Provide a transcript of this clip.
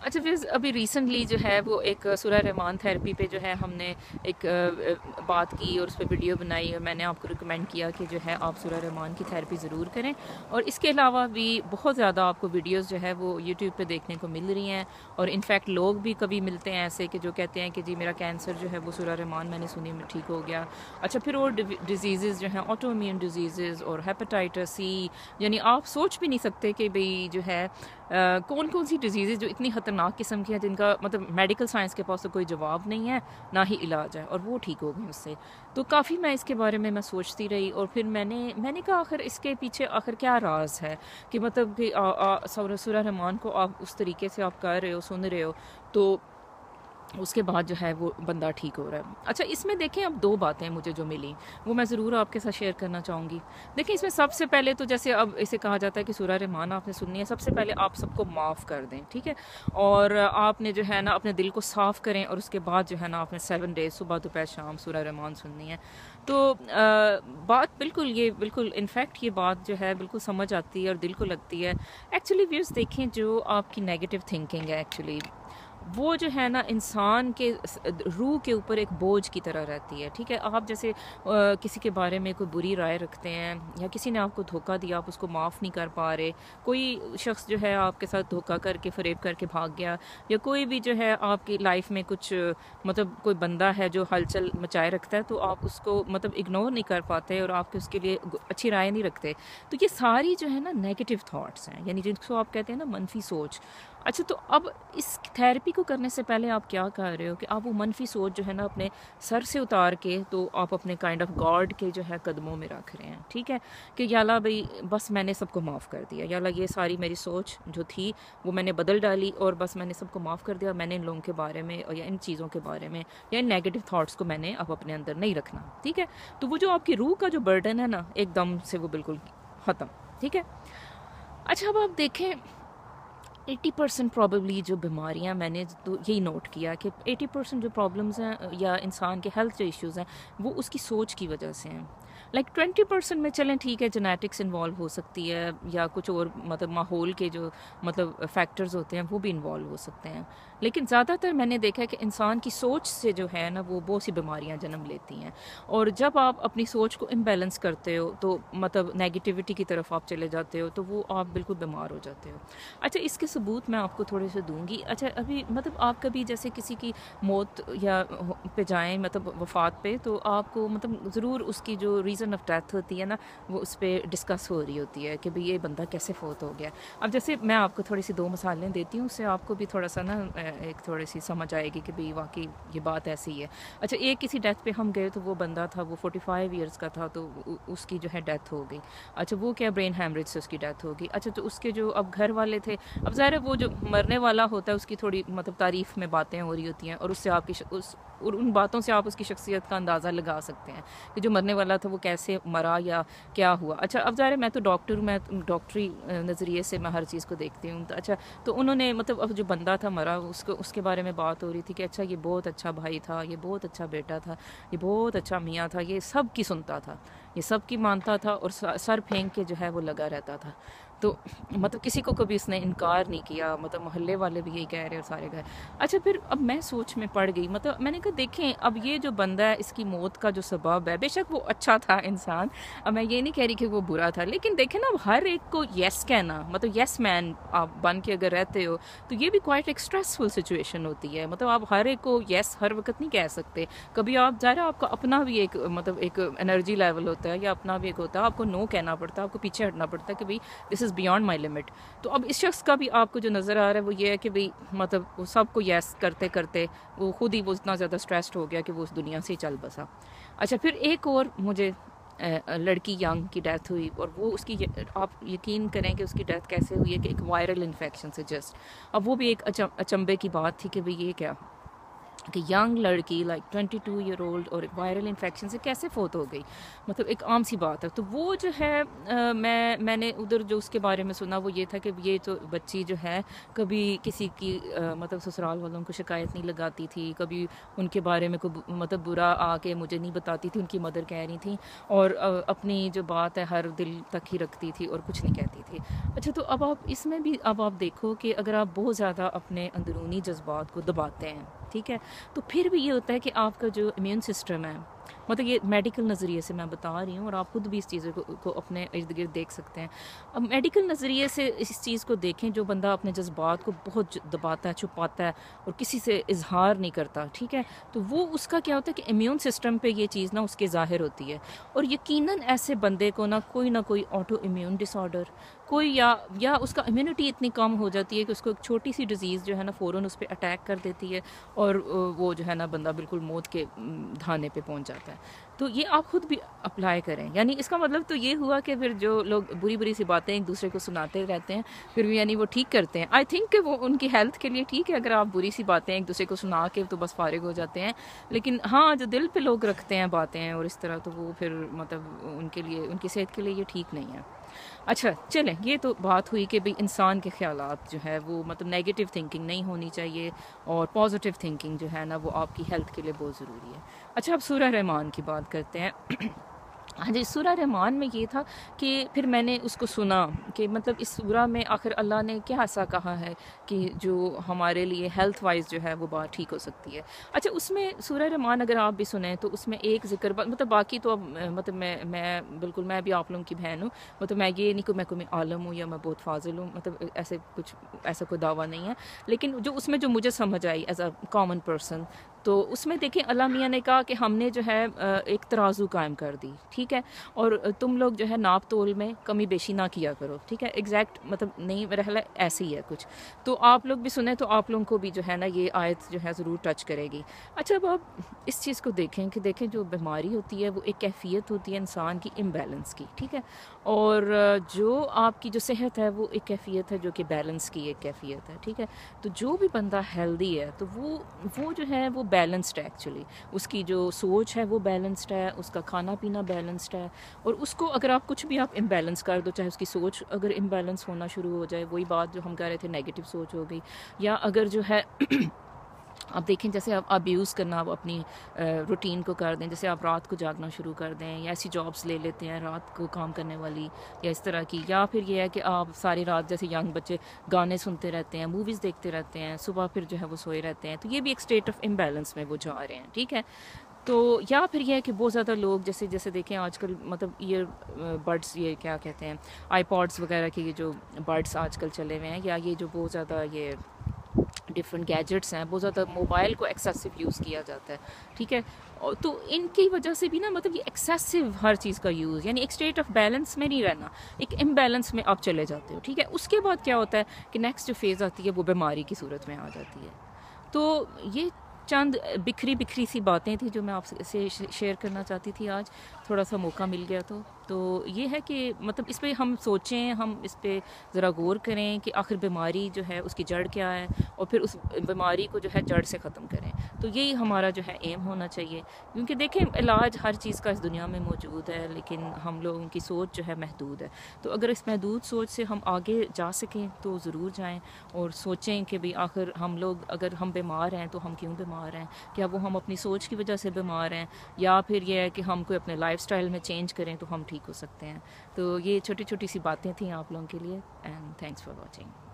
اچھا پھر ابھی ریسنٹلی جو ہے وہ ایک سورہ رحمان تھیراپی پہ جو ہے ہم نے ایک بات کی اور اس پہ ویڈیو بنائی، اور میں نے آپ کو ریکمینڈ کیا کہ جو ہے آپ سورہ رحمان کی تھیراپی ضرور کریں. اور اس کے علاوہ بھی بہت زیادہ آپ کو ویڈیوز جو ہے وہ یوٹیوب پہ دیکھنے کو مل رہی ہیں. اور انفیکٹ لوگ بھی کبھی ملتے ہیں ایسے کہ جو کہتے ہیں کہ جی میرا کینسر جو ہے وہ سورہ رحمان میں نے سنی میں ٹھیک ہو گیا. اچھا پھر اور ڈیزیزز جو ہیں آٹو امیون ڈیزیزز اور ہیپاٹائٹس سی، یعنی آپ سوچ بھی نہیں سکتے کہ بھئی جو ہے کون کون سی ڈیزیزز جو اتنی خطرناک قسم کی ہیں جن کا مطلب میڈیکل سائنس کے پاس تو کوئی جواب نہیں ہے نہ ہی علاج ہے، اور وہ ٹھیک ہو گئی اس سے. تو کافی میں اس کے بارے میں سوچتی رہی، اور پھر میں نے کہا آخر اس کے پیچھے آخر کیا راز ہے کہ مطلب کہ سورہ رحمان کو آپ اس طریقے سے آپ کر رہے ہو، سن رہے ہو، تو اس کے بعد جو ہے وہ بندہ ٹھیک ہو رہا ہے. اچھا اس میں دیکھیں اب دو باتیں مجھے جو ملی وہ میں ضرور آپ کے ساتھ شیئر کرنا چاہوں گی. دیکھیں اس میں سب سے پہلے تو جیسے اب اسے کہا جاتا ہے کہ سورہ رحمان آپ نے سننی ہے، سب سے پہلے آپ سب کو معاف کر دیں، ٹھیک ہے. اور آپ نے جو ہے نا اپنے دل کو صاف کریں، اور اس کے بعد جو ہے نا آپ نے 7 ڈیز صبح دوپہر شام سورہ رحمان سننی ہے. تو بات بالکل یہ بالکل انفیکٹ یہ بات جو ہے بالکل سمجھ آتی ہے اور دل کو لگتی ہے. ایکچولی ویوز دیکھیں جو آپ کی نیگیٹو تھنکنگ ہے ایکچولی وہ جو ہے نا انسان کے روح کے اوپر ایک بوجھ کی طرح رہتی ہے، ٹھیک ہے. آپ جیسے کسی کے بارے میں کوئی بری رائے رکھتے ہیں، یا کسی نے آپ کو دھوکہ دیا آپ اس کو معاف نہیں کر پا رہے، کوئی شخص جو ہے آپ کے ساتھ دھوکہ کر کے فریب کر کے بھاگ گیا، یا کوئی بھی جو ہے آپ کی لائف میں کچھ مطلب کوئی بندہ ہے جو ہلچل مچائے رکھتا ہے، تو آپ اس کو مطلب اگنور نہیں کر پاتے اور آپ اس کے لیے اچھی رائے نہیں رکھتے. تو یہ ساری جو ہے نا نیگیٹو تھاٹس ہیں، یعنی جن کو آپ کہتے ہیں نا منفی سوچ. اچھا تو اب اس تھیراپی کو کرنے سے پہلے آپ کیا کر رہے ہو کہ آپ وہ منفی سوچ جو ہے نا اپنے سر سے اتار کے تو آپ اپنے کائنڈ آف گاڈ کے جو ہے قدموں میں رکھ رہے ہیں، ٹھیک ہے. کہ یا اللہ بھائی بس میں نے سب کو معاف کر دیا، یا اللہ یہ ساری میری سوچ جو تھی وہ میں نے بدل ڈالی، اور بس میں نے سب کو معاف کر دیا. میں نے ان لوگوں کے بارے میں یا ان چیزوں کے بارے میں یا ان نیگیٹو تھاٹس کو میں نے اب اپنے اندر نہیں رکھنا، ٹھیک ہے. تو وہ جو آپ کی روح کا جو برڈن ہے نا ایک دم سے وہ بالکل ختم، ٹھیک ہے. اچھا اب آپ دیکھیں 80% پرابیبلی جو بیماریاں میں نے تو یہی نوٹ کیا کہ 80% جو پرابلمز ہیں یا انسان کے ہیلتھ جو ایشوز ہیں وہ اس کی سوچ کی وجہ سے ہیں. لائک 20% میں چلیں ٹھیک ہے جینیٹکس انوالو ہو سکتی ہے، یا کچھ اور مطلب ماحول کے جو مطلب فیکٹرز ہوتے ہیں وہ بھی انوالو ہو سکتے ہیں. لیکن زیادہ تر میں نے دیکھا ہے کہ انسان کی سوچ سے جو ہے نا وہ بہت سی بیماریاں جنم لیتی ہیں. اور جب آپ اپنی سوچ کو امبیلنس کرتے ہو تو مطلب نیگیٹیوٹی کی طرف آپ چلے جاتے ہو تو وہ آپ بالکل بیمار ہو جاتے ہو. اچھا اس کے ثبوت میں آپ کو تھوڑے سے دوں گی. اچھا ابھی مطلب آپ کبھی جیسے کسی کی موت یا پہ جائیں مطلب وفات پہ، تو آپ کو مطلب ضرور اس کی جو ریزن آف ڈیتھ ہوتی ہے نا وہ اس پہ ڈسکس ہو رہی ہوتی ہے کہ بھئی یہ بندہ کیسے فوت ہو گیا. اب جیسے میں آپ کو تھوڑی سی 2 مثالیں دیتی ہوں، اس سے آپ کو بھی تھوڑا سا نا ایک تھوڑی سی سمجھ آئے گی کہ بھئی واقعی یہ بات ایسی ہے. اچھا ایک کسی ڈیتھ پہ ہم گئے تو وہ بندہ تھا وہ 45 ایئرس کا تھا، تو اس کی جو ہے ڈیتھ ہو گئی. اچھا وہ کیا برین ہیمریج سے اس کی ڈیتھ ہو گئی. اچھا تو اس کے جو اب گھر والے تھے، اب ظاہر ہے وہ جو مرنے والا ہوتا ہے اس کی تھوڑی مطلب تعریف میں باتیں ہو رہی ہوتی ہیں، اور اس سے آپ کی اور ان باتوں سے آپ اس کی شخصیت کا اندازہ لگا سکتے ہیں کہ جو مرنے والا تھا وہ کیسے مرا یا کیا ہوا. اچھا اب ظاہر ہے میں تو ڈاکٹر ہوں، میں ڈاکٹری نظریے سے میں ہر چیز کو دیکھتی ہوں. تو اچھا تو انہوں نے مطلب اب جو بندہ تھا مرا اس کے بارے میں بات ہو رہی تھی کہ اچھا یہ بہت اچھا بھائی تھا، یہ بہت اچھا بیٹا تھا، یہ بہت اچھا میاں تھا، یہ سب کی سنتا تھا، یہ سب کی مانتا تھا، اور سر پھینک کے جو ہے وہ لگا رہتا تھا. تو مطلب کسی کو کبھی اس نے انکار نہیں کیا، مطلب محلے والے بھی یہی کہہ رہے اور سارے گئے. اچھا پھر اب میں سوچ میں پڑ گئی، مطلب میں نے کہا دیکھیں اب یہ جو بندہ ہے اس کی موت کا جو سبب ہے، بے شک وہ اچھا تھا انسان، اب میں یہ نہیں کہہ رہی کہ وہ برا تھا، لیکن دیکھیں نا اب ہر ایک کو یس کہنا مطلب یس مین آپ بن کے اگر رہتے ہو تو یہ بھی کوائٹ ایک اسٹریسفل سچویشن ہوتی ہے. مطلب آپ ہر ایک کو یس ہر وقت نہیں کہہ سکتے. کبھی آپ ظاہر ہے آپ کا اپنا بھی ایک مطلب ایک انرجی لیول ہوتا ہے، یا اپنا بھی ایک ہوتا ہے آپ کو نو کہنا پڑتا ہے، آپ کو پیچھے ہٹنا پڑتا ہے کہ بھئی دس از بیانڈ مائی لمٹ. تو اب اس شخص کا بھی آپ کو جو نظر آ رہا ہے وہ یہ ہے کہ بھئی مطلب وہ سب کو یس کرتے کرتے وہ خود ہی وہ اتنا زیادہ اسٹریسڈ ہو گیا کہ وہ اس دنیا سے ہی چل بسا. اچھا پھر ایک اور مجھے لڑکی ینگ کی ڈیتھ ہوئی، اور وہ اس کی آپ یقین کریں کہ اس کی ڈیتھ کیسے ہوئی ہے کہ ایک وائرل انفیکشن سے جسٹ. اب وہ بھی ایک اچنبے کی بات تھی کہ بھئی یہ کیا. کہ ینگ لڑکی لائک 22 ایئر اولڈ اور ایک وائرل انفیکشن سے کیسے فوت ہو گئی، مطلب ایک عام سی بات ہے. تو وہ جو ہے میں نے ادھر جو اس کے بارے میں سنا وہ یہ تھا کہ یہ تو بچی جو ہے کبھی کسی کی مطلب سسرال والوں کو شکایت نہیں لگاتی تھی، کبھی ان کے بارے میں کوئی مطلب برا آ کے مجھے نہیں بتاتی تھی، ان کی مدر کہہ رہی تھیں، اور اپنی جو بات ہے ہر دل تک ہی رکھتی تھی اور کچھ نہیں کہتی تھی. اچھا تو اب آپ اس میں بھی اب آپ دیکھو کہ اگر آپ بہت زیادہ اپنے اندرونی جذبات کو دباتے ہیں، ٹھیک ہے، تو پھر بھی یہ ہوتا ہے کہ آپ کا جو امیون سسٹم ہے، مطلب یہ میڈیکل نظریے سے میں بتا رہی ہوں اور آپ خود بھی اس چیزوں کو اپنے ارد گرد دیکھ سکتے ہیں. اب میڈیکل نظریے سے اس چیز کو دیکھیں، جو بندہ اپنے جذبات کو بہت دباتا ہے، چھپاتا ہے اور کسی سے اظہار نہیں کرتا، ٹھیک ہے، تو وہ اس کا کیا ہوتا ہے کہ امیون سسٹم پہ یہ چیز اس کے ظاہر ہوتی ہے. اور یقیناً ایسے بندے کو نہ کوئی آٹو امیون ڈس آرڈر، کوئی یا اس کا امیونٹی اتنی کم ہو جاتی ہے کہ اس کو ایک چھوٹی سی ڈیزیز جو ہے نا فوراً اس پہ اٹیک کر دیتی ہے اور وہ جو ہے نا بندہ بالکل موت کے دھانے پہ پہنچ جاتا ہے. تو یہ آپ خود بھی اپلائی کریں. یعنی اس کا مطلب تو یہ ہوا کہ پھر جو لوگ بری سی باتیں ایک دوسرے کو سناتے رہتے ہیں پھر بھی یعنی وہ ٹھیک کرتے ہیں. آئی تھنک کہ وہ ان کی ہیلتھ کے لیے ٹھیک ہے اگر آپ بری سی باتیں ایک دوسرے کو سنا کے تو بس فارغ ہو جاتے ہیں، لیکن ہاں جو دل پہ لوگ رکھتے ہیں باتیں اور اس طرح، تو وہ پھر مطلب ان کے لیے، ان کی صحت کے لیے یہ ٹھیک نہیں ہے. اچھا چلیں، یہ تو بات ہوئی کہ بھئی انسان کے خیالات جو ہے وہ مطلب نیگیٹو تھنکنگ نہیں ہونی چاہیے اور پازیٹیو تھنکنگ جو ہے نا وہ آپ کی ہیلتھ کے لیے بہت ضروری ہے. اچھا اب سورہ رحمان کی بات کرتے ہیں. ہاں جی، سورہ رحمان میں یہ تھا کہ پھر میں نے اس کو سنا کہ مطلب اس سورہ میں آخر اللہ نے کیا ایسا کہا ہے کہ جو ہمارے لیے ہیلتھ وائز جو ہے وہ بات ٹھیک ہو سکتی ہے. اچھا اس میں سورہ رحمان اگر آپ بھی سنیں تو اس میں ایک ذکر مطلب باقی تو اب مطلب میں بالکل میں بھی آپ لوگوں کی بہن ہوں، مطلب میں یہ نہیں کہ میں کوئی عالم ہوں یا میں بہت فاضل ہوں، مطلب ایسا کوئی دعویٰ نہیں ہے، لیکن جو اس میں جو مجھے سمجھ I as a common person, تو اس میں دیکھیں اللہ میاں نے کہا کہ ہم نے جو ہے ایک ترازو قائم کر دی، ٹھیک ہے، اور تم لوگ جو ہے ناپ تول میں کمی بیشی نہ کیا کرو، ٹھیک ہے، ایگزیکٹ مطلب نہیں رہلا ایسے ہی ہے کچھ. تو آپ لوگ بھی سنیں تو آپ لوگوں کو بھی جو ہے نا یہ آیت جو ہے ضرور ٹچ کرے گی. اچھا اب آپ اس چیز کو دیکھیں کہ دیکھیں جو بیماری ہوتی ہے وہ ایک کیفیت ہوتی ہے انسان کی امبیلنس کی، ٹھیک ہے، اور جو آپ کی جو صحت ہے وہ ایک کیفیت ہے جو کہ بیلنس کی ایک کیفیت ہے، ٹھیک ہے. تو جو بھی بندہ ہیلدی ہے تو وہ جو ہے وہ بیلنسڈ ہے، ایکچولی اس کی جو سوچ ہے وہ بیلنسڈ ہے، اس کا کھانا پینا بیلنسڈ ہے. اور اس کو اگر آپ کچھ بھی آپ امبیلنس کر دو، چاہے اس کی سوچ اگر امبیلنس ہونا شروع ہو جائے، وہی بات جو ہم کہہ رہے تھے نیگیٹو سوچ ہو گئی، یا اگر جو ہے آپ دیکھیں جیسے آپ ابیوز کرنا آپ اپنی روٹین کو کر دیں، جیسے آپ رات کو جاگنا شروع کر دیں یا ایسی جابس لے لیتے ہیں رات کو کام کرنے والی یا اس طرح کی، یا پھر یہ ہے کہ آپ ساری رات جیسے ینگ بچے گانے سنتے رہتے ہیں، موویز دیکھتے رہتے ہیں، صبح پھر جو ہے وہ سوئے رہتے ہیں، تو یہ بھی ایک اسٹیٹ آف امبیلنس میں وہ جا رہے ہیں، ٹھیک ہے. تو یا پھر یہ ہے کہ بہت زیادہ لوگ جیسے دیکھیں آج کل مطلب ایئر بڈس، یہ کیا کہتے ہیں، آئی پوڈس وغیرہ کے یہ جو بڈس آج کل چلے ہوئے ہیں، یا یہ جو بہت زیادہ یہ ڈفرینٹ گیجٹس ہیں، بہت زیادہ موبائل کو ایکسیسو یوز کیا جاتا ہے، ٹھیک ہے. تو ان کی وجہ سے بھی نا مطلب یہ ایکسیسو ہر چیز کا یوز، یعنی ایک اسٹیٹ آف بیلنس میں نہیں رہنا، ایک امبیلنس میں آپ چلے جاتے ہو، ٹھیک ہے. اس کے بعد کیا ہوتا ہے کہ نیکسٹ جو فیز آتی ہے وہ بیماری کی صورت میں آ جاتی ہے. تو یہ چند بکھری سی باتیں تھیں جو میں آپ سے شیئر کرنا چاہتی تھی آج، تھوڑا سا موقع مل گیا تو یہ ہے کہ مطلب اس پہ ہم سوچیں، ہم اس پہ ذرا غور کریں کہ آخر بیماری جو ہے اس کی جڑ کیا ہے، اور پھر اس بیماری کو جو ہے جڑ سے ختم کریں. تو یہی ہمارا جو ہے ایم ہونا چاہیے، کیونکہ دیکھیں علاج ہر چیز کا اس دنیا میں موجود ہے، لیکن ہم لوگوں کی سوچ جو ہے محدود ہے. تو اگر اس محدود سوچ سے ہم آگے جا سکیں تو ضرور جائیں، اور سوچیں کہ بھی آخر ہم لوگ اگر ہم بیمار ہیں تو ہم کیوں بیمار ہیں، کیا وہ ہم اپنی سوچ کی وجہ سے بیمار ہیں، یا پھر یہ ہے کہ ہم کوئی اپنے لائف سٹائل میں چینج کریں تو ہم ٹھیک ہو سکتے ہیں. تو یہ چھوٹی سی باتیں تھیں آپ لوگوں کے لیے، اینڈ تھینکس فار واچنگ.